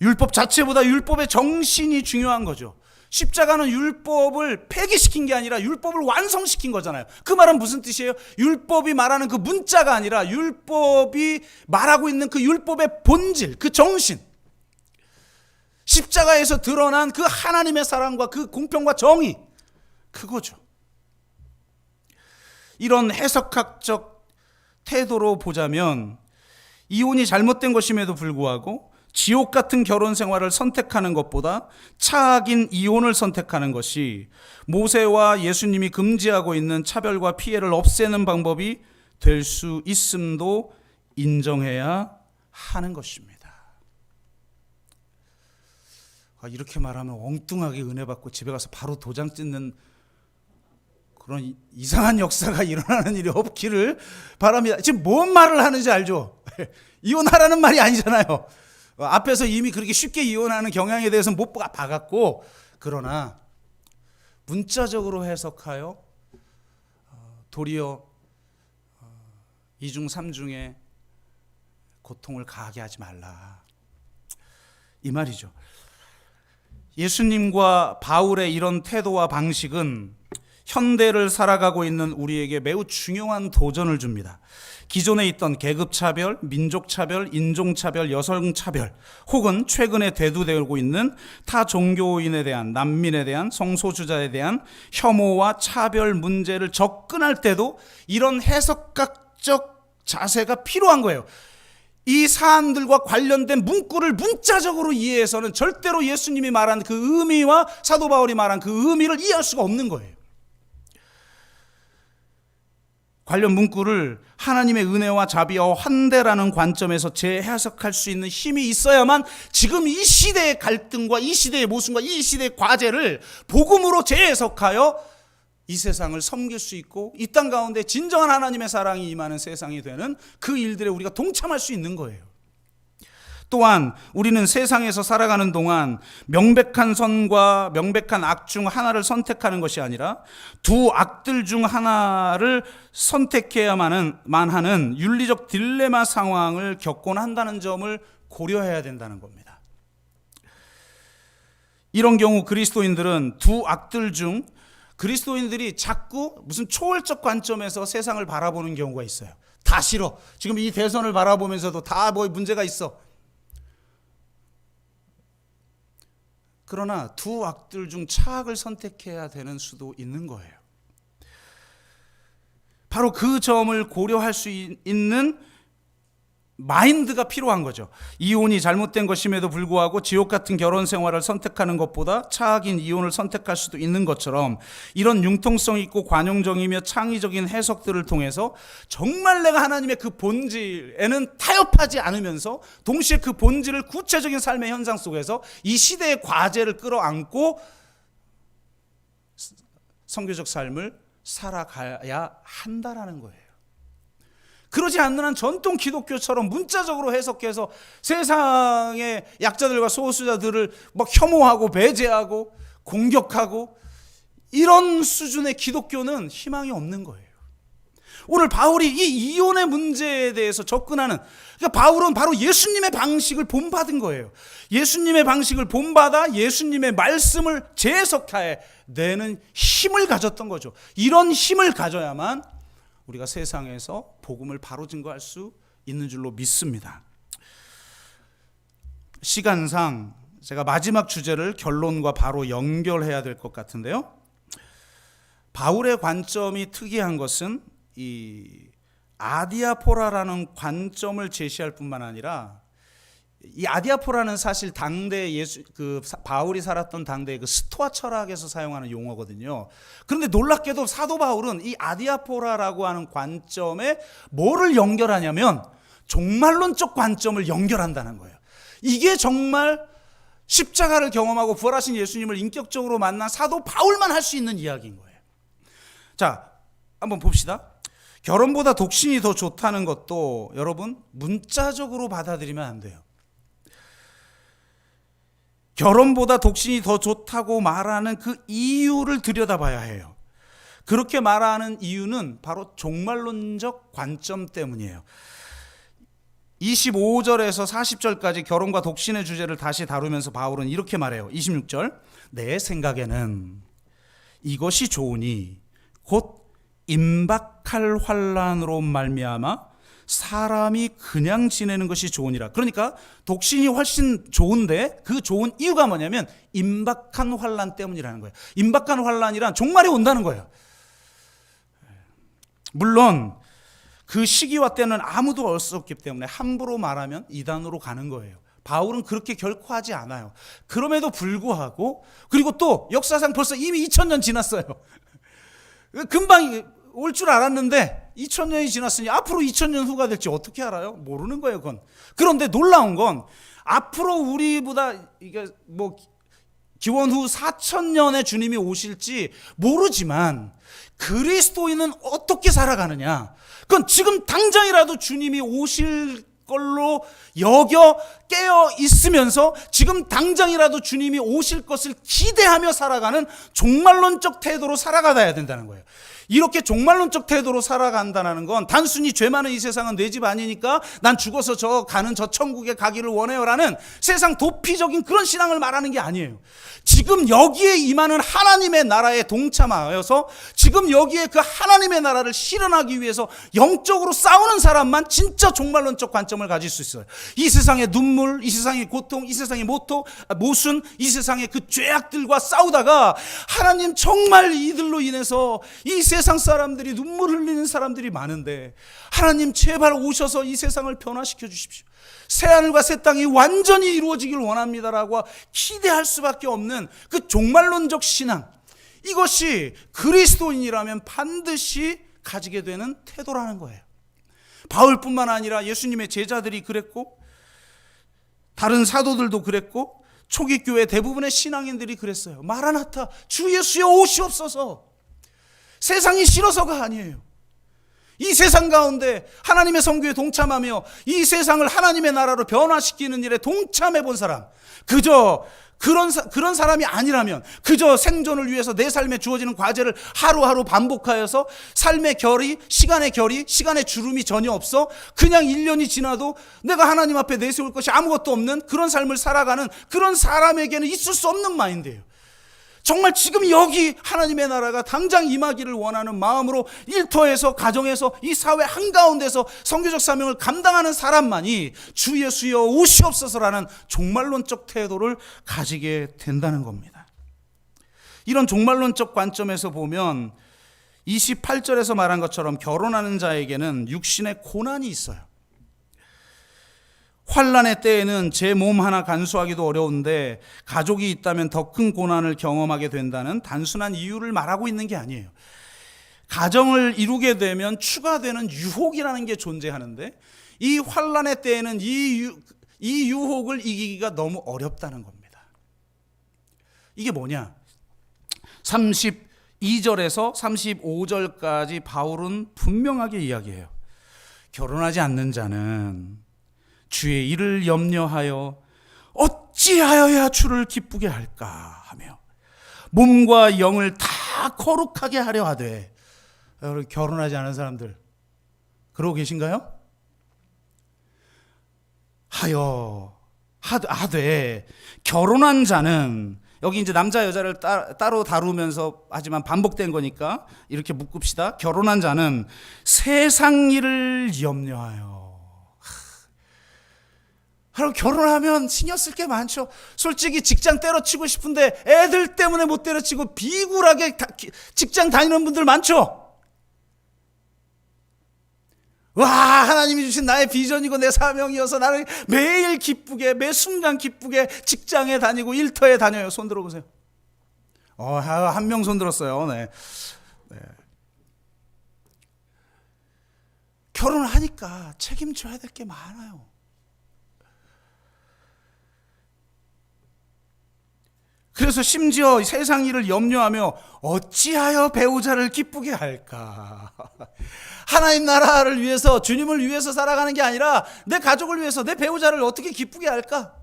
율법 자체보다 율법의 정신이 중요한 거죠. 십자가는 율법을 폐기시킨 게 아니라 율법을 완성시킨 거잖아요. 그 말은 무슨 뜻이에요? 율법이 말하는 그 문자가 아니라 율법이 말하고 있는 그 율법의 본질, 그 정신, 십자가에서 드러난 그 하나님의 사랑과 그 공평과 정의, 그거죠. 이런 해석학적 태도로 보자면 이혼이 잘못된 것임에도 불구하고 지옥 같은 결혼 생활을 선택하는 것보다 차악인 이혼을 선택하는 것이 모세와 예수님이 금지하고 있는 차별과 피해를 없애는 방법이 될 수 있음도 인정해야 하는 것입니다. 이렇게 말하면 엉뚱하게 은혜 받고 집에 가서 바로 도장 찍는 그런 이상한 역사가 일어나는 일이 없기를 바랍니다. 지금 뭔 말을 하는지 알죠? 이혼하라는 말이 아니잖아요. 앞에서 이미 그렇게 쉽게 이혼하는 경향에 대해서는 못 박았고, 그러나 문자적으로 해석하여 도리어 이중삼중의 고통을 가하게 하지 말라, 이 말이죠. 예수님과 바울의 이런 태도와 방식은 현대를 살아가고 있는 우리에게 매우 중요한 도전을 줍니다. 기존에 있던 계급차별, 민족차별, 인종차별, 여성차별, 혹은 최근에 대두되고 있는 타 종교인에 대한, 난민에 대한, 성소수자에 대한 혐오와 차별 문제를 접근할 때도 이런 해석학적 자세가 필요한 거예요. 이 사안들과 관련된 문구를 문자적으로 이해해서는 절대로 예수님이 말한 그 의미와 사도 바울이 말한 그 의미를 이해할 수가 없는 거예요. 관련 문구를 하나님의 은혜와 자비와 환대라는 관점에서 재해석할 수 있는 힘이 있어야만 지금 이 시대의 갈등과 이 시대의 모순과 이 시대의 과제를 복음으로 재해석하여 이 세상을 섬길 수 있고 이 땅 가운데 진정한 하나님의 사랑이 임하는 세상이 되는 그 일들에 우리가 동참할 수 있는 거예요. 또한 우리는 세상에서 살아가는 동안 명백한 선과 명백한 악 중 하나를 선택하는 것이 아니라 두 악들 중 하나를 선택해야만 하는 윤리적 딜레마 상황을 겪곤 한다는 점을 고려해야 된다는 겁니다. 이런 경우 그리스도인들은 두 악들 중 그리스도인들이 자꾸 무슨 초월적 관점에서 세상을 바라보는 경우가 있어요. 다 싫어. 지금 이 대선을 바라보면서도 다 뭐 문제가 있어. 그러나 두 악들 중 차악을 선택해야 되는 수도 있는 거예요. 바로 그 점을 고려할 수 있는 마인드가 필요한 거죠. 이혼이 잘못된 것임에도 불구하고 지옥 같은 결혼 생활을 선택하는 것보다 차악인 이혼을 선택할 수도 있는 것처럼 이런 융통성 있고 관용적이며 창의적인 해석들을 통해서 정말 내가 하나님의 그 본질에는 타협하지 않으면서 동시에 그 본질을 구체적인 삶의 현상 속에서 이 시대의 과제를 끌어안고 선교적 삶을 살아가야 한다라는 거예요. 그러지 않는 한 전통 기독교처럼 문자적으로 해석해서 세상의 약자들과 소수자들을 막 혐오하고 배제하고 공격하고 이런 수준의 기독교는 희망이 없는 거예요. 오늘 바울이 이 이혼의 문제에 대해서 접근하는, 그러니까 바울은 바로 예수님의 방식을 본받은 거예요. 예수님의 방식을 본받아 예수님의 말씀을 재해석해 내는 힘을 가졌던 거죠. 이런 힘을 가져야만 우리가 세상에서 복음을 바로 증거할 수 있는 줄로 믿습니다. 시간상 제가 마지막 주제를 결론과 바로 연결해야 될 것 같은데요. 바울의 관점이 특이한 것은 이 아디아포라라는 관점을 제시할 뿐만 아니라 이 아디아포라는 사실 당대 바울이 살았던 당대의 그 스토아 철학에서 사용하는 용어거든요. 그런데 놀랍게도 사도 바울은 이 아디아포라라고 하는 관점에 뭐를 연결하냐면 종말론적 관점을 연결한다는 거예요. 이게 정말 십자가를 경험하고 부활하신 예수님을 인격적으로 만난 사도 바울만 할 수 있는 이야기인 거예요. 자, 한번 봅시다. 결혼보다 독신이 더 좋다는 것도 여러분 문자적으로 받아들이면 안 돼요. 결혼보다 독신이 더 좋다고 말하는 그 이유를 들여다봐야 해요. 그렇게 말하는 이유는 바로 종말론적 관점 때문이에요. 25절에서 40절까지 결혼과 독신의 주제를 다시 다루면서 바울은 이렇게 말해요. 26절, 내 생각에는 이것이 좋으니 곧 임박할 환난으로 말미암아 사람이 그냥 지내는 것이 좋으니라. 그러니까 독신이 훨씬 좋은데 그 좋은 이유가 뭐냐면 임박한 환난 때문이라는 거예요. 임박한 환난이란 종말이 온다는 거예요. 물론 그 시기와 때는 아무도 알 수 없기 때문에 함부로 말하면 이단으로 가는 거예요. 바울은 그렇게 결코 하지 않아요. 그럼에도 불구하고, 그리고 또 역사상 벌써 이미 2000년 지났어요. 금방 올 줄 알았는데 2000년이 지났으니 앞으로 2000년 후가 될지 어떻게 알아요? 모르는 거예요, 그건. 그런데 놀라운 건 앞으로 우리보다 이게 뭐 기원 후 4000년에 주님이 오실지 모르지만 그리스도인은 어떻게 살아가느냐? 그건 지금 당장이라도 주님이 오실 걸로 여겨 깨어 있으면서 지금 당장이라도 주님이 오실 것을 기대하며 살아가는 종말론적 태도로 살아가야 된다는 거예요. 이렇게 종말론적 태도로 살아간다는 건 단순히 죄 많은 이 세상은 내 집 아니니까 난 죽어서 저 천국에 가기를 원해요라는 세상 도피적인 그런 신앙을 말하는 게 아니에요. 지금 여기에 임하는 하나님의 나라에 동참하여서 지금 여기에 그 하나님의 나라를 실현하기 위해서 영적으로 싸우는 사람만 진짜 종말론적 관점을 가질 수 있어요. 이 세상의 눈물, 이 세상의 고통, 이 세상의 모순, 이 세상의 그 죄악들과 싸우다가 하나님 정말 이들로 인해서 이 세상 사람들이 눈물 흘리는 사람들이 많은데 하나님 제발 오셔서 이 세상을 변화시켜 주십시오. 새하늘과 새 땅이 완전히 이루어지길 원합니다라고 기대할 수밖에 없는 그 종말론적 신앙, 이것이 그리스도인이라면 반드시 가지게 되는 태도라는 거예요. 바울뿐만 아니라 예수님의 제자들이 그랬고 다른 사도들도 그랬고 초기 교회 대부분의 신앙인들이 그랬어요. 마라나타, 주 예수여 오시옵소서. 세상이 싫어서가 아니에요. 이 세상 가운데 하나님의 선교에 동참하며 이 세상을 하나님의 나라로 변화시키는 일에 동참해 본 사람, 그저 그런 사람이 아니라면 그저 생존을 위해서 내 삶에 주어지는 과제를 하루하루 반복하여서 삶의 시간의 시간의 주름이 전혀 없어 그냥 1년이 지나도 내가 하나님 앞에 내세울 것이 아무것도 없는 그런 삶을 살아가는 그런 사람에게는 있을 수 없는 마인드예요. 정말 지금 여기 하나님의 나라가 당장 임하기를 원하는 마음으로 일터에서 가정에서 이 사회 한가운데서 선교적 사명을 감당하는 사람만이 주 예수여 오시옵소서라는 종말론적 태도를 가지게 된다는 겁니다. 이런 종말론적 관점에서 보면 28절에서 말한 것처럼 결혼하는 자에게는 육신의 고난이 있어요. 환난의 때에는 제 몸 하나 간수하기도 어려운데 가족이 있다면 더 큰 고난을 경험하게 된다는 단순한 이유를 말하고 있는 게 아니에요. 가정을 이루게 되면 추가되는 유혹이라는 게 존재하는데 이 환난의 때에는 이 유혹을 이기기가 너무 어렵다는 겁니다. 이게 뭐냐? 32절에서 35절까지 바울은 분명하게 이야기해요. 결혼하지 않는 자는 주의 일을 염려하여 어찌하여야 주를 기쁘게 할까 하며 몸과 영을 다 거룩하게 하려 하되. 여러분, 결혼하지 않은 사람들 그러고 계신가요? 하되 결혼한 자는, 여기 이제 남자 여자를 따로 다루면서 하지만 반복된 거니까 이렇게 묶읍시다. 결혼한 자는 세상 일을 염려하여. 여러분, 결혼하면 신경 쓸 게 많죠. 솔직히 직장 때려치고 싶은데 애들 때문에 못 때려치고 비굴하게 직장 다니는 분들 많죠. 와, 하나님이 주신 나의 비전이고 내 사명이어서 나를 매일 기쁘게, 매 순간 기쁘게 직장에 다니고 일터에 다녀요. 손 들어보세요. 한 명 손 들었어요. 네. 결혼을 하니까 책임져야 될 게 많아요. 그래서 심지어 세상 일을 염려하며 어찌하여 배우자를 기쁘게 할까? 하나님 나라를 위해서, 주님을 위해서 살아가는 게 아니라 내 가족을 위해서, 내 배우자를 어떻게 기쁘게 할까?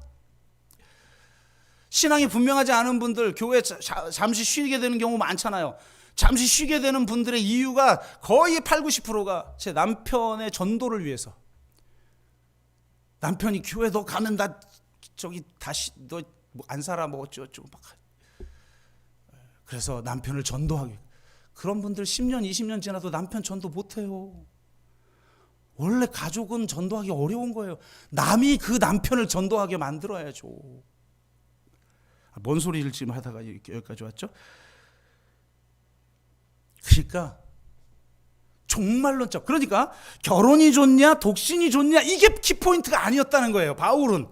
신앙이 분명하지 않은 분들 교회 잠시 쉬게 되는 경우 많잖아요. 잠시 쉬게 되는 분들의 이유가 거의 8, 90%가 제 남편의 전도를 위해서. 남편이 교회 너 가면 나 저기 다시 너 안 살아 뭐 어쩌고 막. 그래서 남편을 전도하기. 그런 분들 10년, 20년 지나도 남편 전도 못해요. 원래 가족은 전도하기 어려운 거예요. 남이 그 남편을 전도하게 만들어야죠. 뭔 소리를 지금 하다가 여기까지 왔죠? 그러니까 종말론적, 그러니까 결혼이 좋냐 독신이 좋냐 이게 키포인트가 아니었다는 거예요. 바울은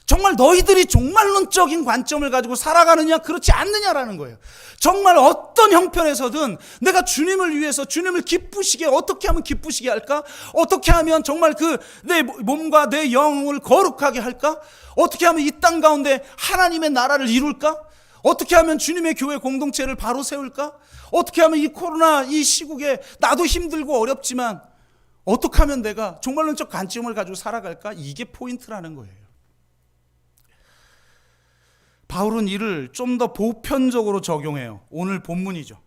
정말 너희들이 종말론적인 관점을 가지고 살아가느냐 그렇지 않느냐라는 거예요. 정말 어떤 형편에서든 내가 주님을 위해서 주님을 기쁘시게, 어떻게 하면 기쁘시게 할까? 어떻게 하면 정말 그 내 몸과 내 영을 거룩하게 할까? 어떻게 하면 이 땅 가운데 하나님의 나라를 이룰까? 어떻게 하면 주님의 교회 공동체를 바로 세울까? 어떻게 하면 이 코로나 이 시국에 나도 힘들고 어렵지만 어떻게 하면 내가 종말론적 관점을 가지고 살아갈까? 이게 포인트라는 거예요. 바울은 이를 좀 더 보편적으로 적용해요. 오늘 본문이죠.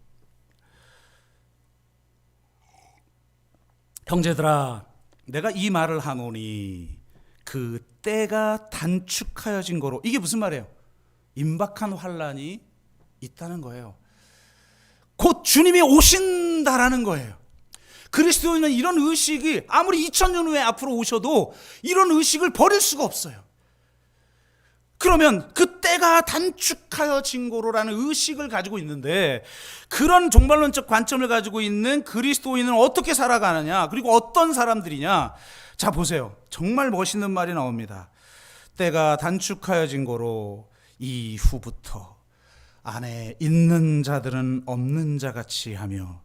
형제들아, 내가 이 말을 하노니 그 때가 단축하여진 거로. 이게 무슨 말이에요? 임박한 환란이 있다는 거예요. 곧 주님이 오신다라는 거예요. 그리스도인은 이런 의식이 아무리 2000년 후에 앞으로 오셔도 이런 의식을 버릴 수가 없어요. 그러면 그 때가 단축하여진 거로라는 의식을 가지고 있는데, 그런 종말론적 관점을 가지고 있는 그리스도인은 어떻게 살아가느냐, 그리고 어떤 사람들이냐. 자 보세요. 정말 멋있는 말이 나옵니다. 때가 단축하여진 거로 이후부터 안에 있는 자들은 없는 자같이 하며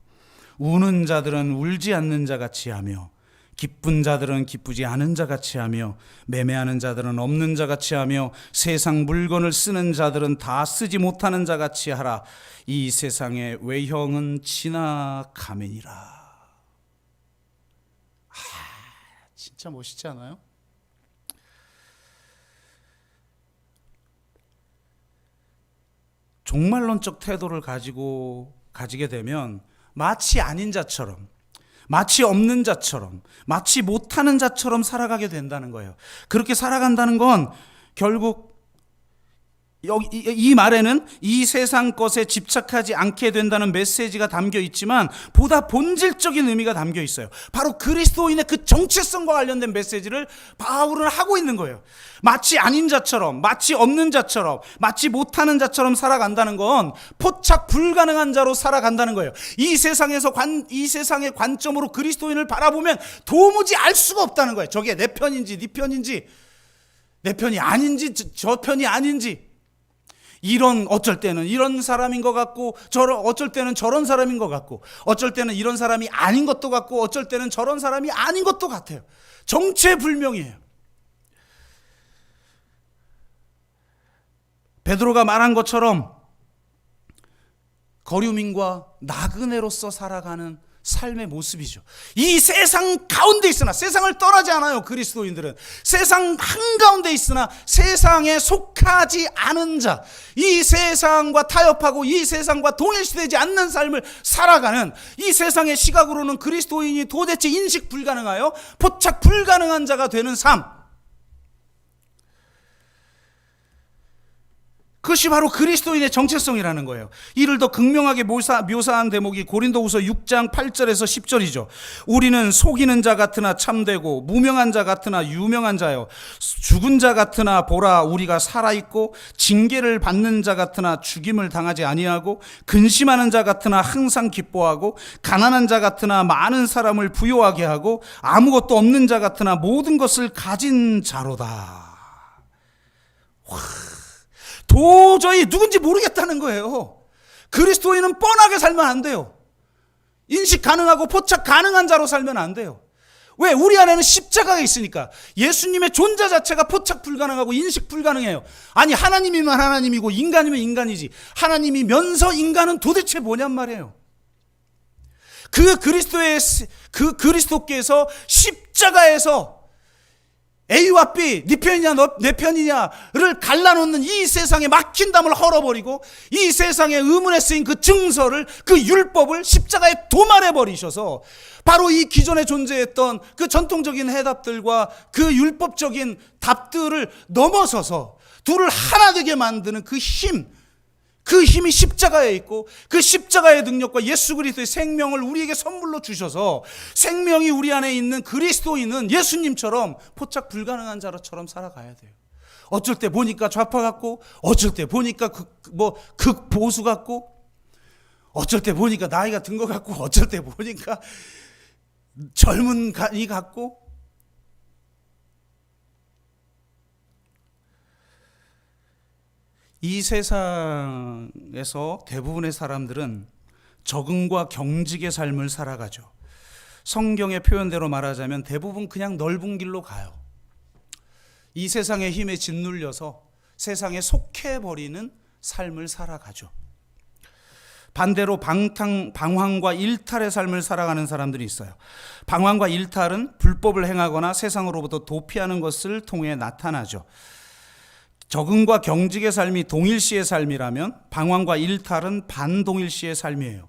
우는 자들은 울지 않는 자같이 하며 기쁜 자들은 기쁘지 않은 자같이 하며 매매하는 자들은 없는 자같이 하며 세상 물건을 쓰는 자들은 다 쓰지 못하는 자같이 하라. 이 세상의 외형은 지나가매니라. 진짜 멋있지 않아요? 종말론적 태도를 가지게 되면 마치 아닌 자처럼, 마치 없는 자처럼, 마치 못하는 자처럼 살아가게 된다는 거예요. 그렇게 살아간다는 건 결국 이 말에는 이 세상 것에 집착하지 않게 된다는 메시지가 담겨 있지만 보다 본질적인 의미가 담겨 있어요. 바로 그리스도인의 그 정체성과 관련된 메시지를 바울은 하고 있는 거예요. 마치 아닌 자처럼, 마치 없는 자처럼, 마치 못하는 자처럼 살아간다는 건 포착 불가능한 자로 살아간다는 거예요. 이 세상의 관점으로 그리스도인을 바라보면 도무지 알 수가 없다는 거예요. 저게 내 편인지 네 편인지, 내 편이 아닌지 저 편이 아닌지, 어쩔 때는 이런 사람인 것 같고, 어쩔 때는 저런 사람인 것 같고, 어쩔 때는 이런 사람이 아닌 것도 같고, 어쩔 때는 저런 사람이 아닌 것도 같아요. 정체불명이에요. 베드로가 말한 것처럼 거류민과 나그네로서 살아가는 삶의 모습이죠. 이 세상 가운데 있으나, 세상을 떠나지 않아요. 그리스도인들은 세상 한가운데 있으나 세상에 속하지 않은 자, 이 세상과 타협하고 이 세상과 동일시되지 않는 삶을 살아가는, 이 세상의 시각으로는 그리스도인이 도대체 인식 불가능하여 포착 불가능한 자가 되는 삶. 그것이 바로 그리스도인의 정체성이라는 거예요. 이를 더 극명하게 묘사한 대목이 고린도후서 6장 8절에서 10절이죠. 우리는 속이는 자 같으나 참되고 무명한 자 같으나 유명한 자요, 죽은 자 같으나 보라 우리가 살아있고, 징계를 받는 자 같으나 죽임을 당하지 아니하고, 근심하는 자 같으나 항상 기뻐하고, 가난한 자 같으나 많은 사람을 부요하게 하고, 아무것도 없는 자 같으나 모든 것을 가진 자로다. 와, 도저히 누군지 모르겠다는 거예요. 그리스도인은 뻔하게 살면 안 돼요. 인식 가능하고 포착 가능한 자로 살면 안 돼요. 왜? 우리 안에는 십자가가 있으니까. 예수님의 존재 자체가 포착 불가능하고 인식 불가능해요. 아니, 하나님이면 하나님이고 인간이면 인간이지, 하나님이면서 인간은 도대체 뭐냔 말이에요. 그 그리스도께서 십자가에서 A와 B, 네 편이냐 내 편이냐를 갈라놓는 이 세상에 막힌 담을 헐어버리고, 이 세상에 의문에 쓰인 그 증서를, 그 율법을 십자가에 도말해버리셔서 바로 이 기존에 존재했던 그 전통적인 해답들과 그 율법적인 답들을 넘어서서 둘을 하나 되게 만드는 그 힘이 십자가에 있고, 그 십자가의 능력과 예수 그리스도의 생명을 우리에게 선물로 주셔서 생명이 우리 안에 있는 그리스도인은 예수님처럼 포착 불가능한 자처럼 살아가야 돼요. 어쩔 때 보니까 좌파 같고, 어쩔 때 보니까 극보수 같고, 어쩔 때 보니까 나이가 든 것 같고, 어쩔 때 보니까 젊은 이 같고. 이 세상에서 대부분의 사람들은 적응과 경직의 삶을 살아가죠. 성경의 표현대로 말하자면 대부분 그냥 넓은 길로 가요. 이 세상의 힘에 짓눌려서 세상에 속해버리는 삶을 살아가죠. 반대로 방황과 일탈의 삶을 살아가는 사람들이 있어요. 방황과 일탈은 불법을 행하거나 세상으로부터 도피하는 것을 통해 나타나죠. 적응과 경직의 삶이 동일시의 삶이라면 방황과 일탈은 반동일시의 삶이에요.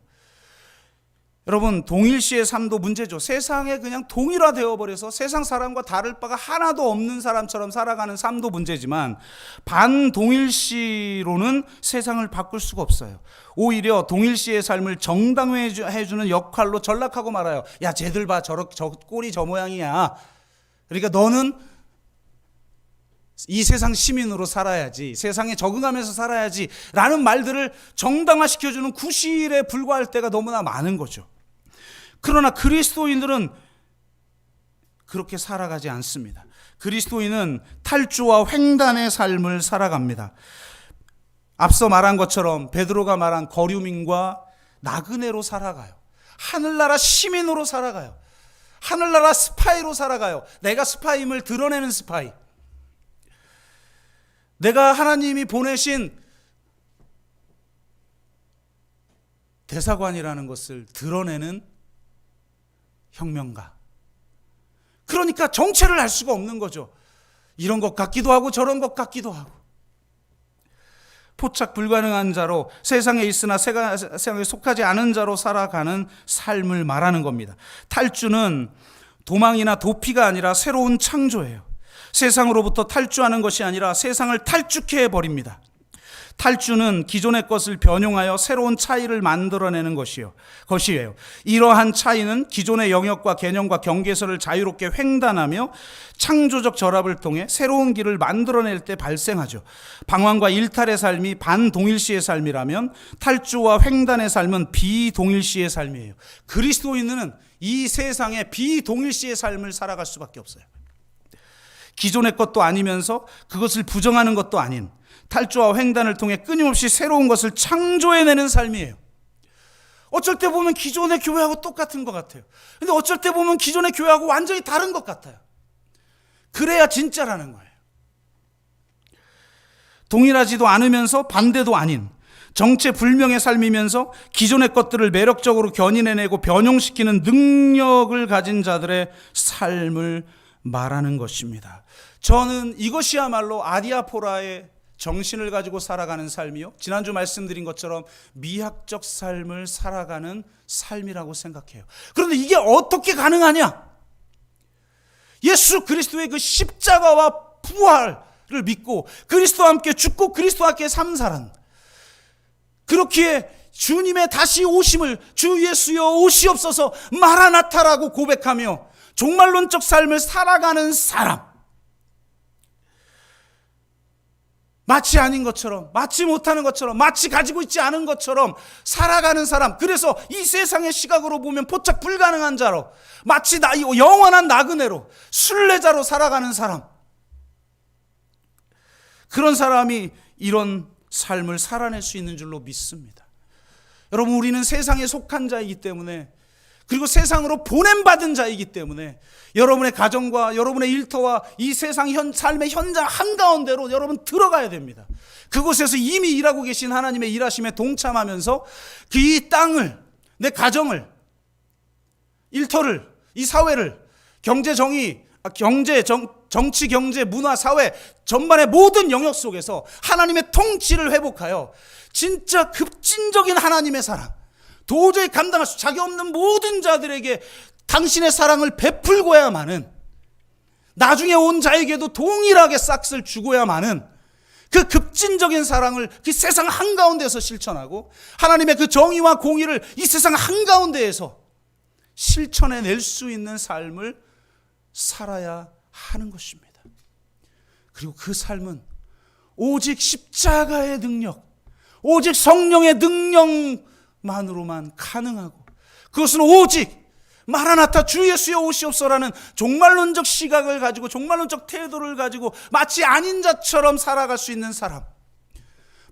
여러분, 동일시의 삶도 문제죠. 세상에 그냥 동일화되어 버려서 세상 사람과 다를 바가 하나도 없는 사람처럼 살아가는 삶도 문제지만, 반동일시로는 세상을 바꿀 수가 없어요. 오히려 동일시의 삶을 정당화해주는 역할로 전락하고 말아요. 야, 쟤들 봐, 저 꼴이 저 모양이야. 그러니까 너는 이 세상 시민으로 살아야지, 세상에 적응하면서 살아야지 라는 말들을 정당화시켜주는 구실에 불과할 때가 너무나 많은 거죠. 그러나 그리스도인들은 그렇게 살아가지 않습니다. 그리스도인은 탈주와 횡단의 삶을 살아갑니다. 앞서 말한 것처럼 베드로가 말한 거류민과 나그네로 살아가요. 하늘나라 시민으로 살아가요. 하늘나라 스파이로 살아가요. 내가 스파임을 드러내는 스파이, 내가 하나님이 보내신 대사관이라는 것을 드러내는 혁명가. 그러니까 정체를 알 수가 없는 거죠. 이런 것 같기도 하고 저런 것 같기도 하고. 포착 불가능한 자로, 세상에 있으나 세상에 속하지 않은 자로 살아가는 삶을 말하는 겁니다. 탈주는 도망이나 도피가 아니라 새로운 창조예요. 세상으로부터 탈주하는 것이 아니라 세상을 탈죽해 버립니다. 탈주는 기존의 것을 변용하여 새로운 차이를 만들어내는 것이에요. 이러한 차이는 기존의 영역과 개념과 경계선을 자유롭게 횡단하며 창조적 결합을 통해 새로운 길을 만들어낼 때 발생하죠. 방황과 일탈의 삶이 반동일시의 삶이라면 탈주와 횡단의 삶은 비동일시의 삶이에요. 그리스도인은 이 세상에 비동일시의 삶을 살아갈 수밖에 없어요. 기존의 것도 아니면서 그것을 부정하는 것도 아닌 탈주와 횡단을 통해 끊임없이 새로운 것을 창조해내는 삶이에요. 어쩔 때 보면 기존의 교회하고 똑같은 것 같아요. 근데 어쩔 때 보면 기존의 교회하고 완전히 다른 것 같아요. 그래야 진짜라는 거예요. 동일하지도 않으면서 반대도 아닌 정체불명의 삶이면서 기존의 것들을 매력적으로 견인해내고 변형시키는 능력을 가진 자들의 삶을 말하는 것입니다. 저는 이것이야말로 아디아포라의 정신을 가지고 살아가는 삶이요, 지난주 말씀드린 것처럼 미학적 삶을 살아가는 삶이라고 생각해요. 그런데 이게 어떻게 가능하냐? 예수 그리스도의 그 십자가와 부활, 믿고 그리스도와 함께 죽고 그리스도와 함께 삶 사람, 그렇기에 주님의 다시 오심을 주 예수여 오시옵소서 마라나타라고 고백하며 종말론적 삶을 살아가는 사람, 마치 아닌 것처럼, 마치 못하는 것처럼, 마치 가지고 있지 않은 것처럼 살아가는 사람, 그래서 이 세상의 시각으로 보면 포착 불가능한 자로, 마치 영원한 나그네로, 순례자로 살아가는 사람, 그런 사람이 이런 삶을 살아낼 수 있는 줄로 믿습니다. 여러분, 우리는 세상에 속한 자이기 때문에, 그리고 세상으로 보냄받은 자이기 때문에 여러분의 가정과 여러분의 일터와 이 세상 삶의 현장 한가운데로 여러분 들어가야 됩니다. 그곳에서 이미 일하고 계신 하나님의 일하심에 동참하면서 이 땅을, 내 가정을, 일터를, 이 사회를, 정치, 경제, 문화, 사회 전반의 모든 영역 속에서 하나님의 통치를 회복하여 진짜 급진적인 하나님의 사랑, 도저히 감당할 수 자기 없는 모든 자들에게 당신의 사랑을 베풀고야만은, 나중에 온 자에게도 동일하게 싹을 주고야만은 그 급진적인 사랑을 그 세상 한가운데에서 실천하고 하나님의 그 정의와 공의를 이 세상 한가운데에서 실천해낼 수 있는 삶을 살아야 하는 것입니다. 그리고 그 삶은 오직 십자가의 능력, 오직 성령의 능력만으로만 가능하고, 그것은 오직 마라나타 주 예수여 오시옵소서라는 종말론적 시각을 가지고 종말론적 태도를 가지고 마치 아닌 자처럼 살아갈 수 있는 사람,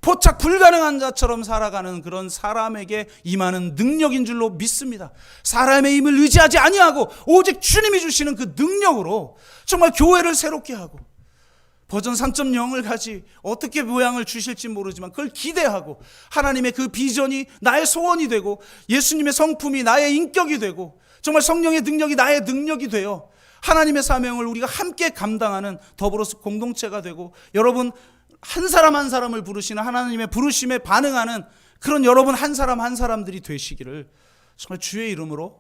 포착 불가능한 자처럼 살아가는 그런 사람에게 임하는 능력인 줄로 믿습니다. 사람의 힘을 의지하지 아니하고 오직 주님이 주시는 그 능력으로 정말 교회를 새롭게 하고 버전 3.0을 가지 어떻게 모양을 주실지 모르지만 그걸 기대하고 하나님의 그 비전이 나의 소원이 되고 예수님의 성품이 나의 인격이 되고 정말 성령의 능력이 나의 능력이 되어 하나님의 사명을 우리가 함께 감당하는 더불어서 공동체가 되고, 여러분 한 사람 한 사람을 부르시는 하나님의 부르심에 반응하는 그런 여러분 한 사람 한 사람들이 되시기를 정말 주의 이름으로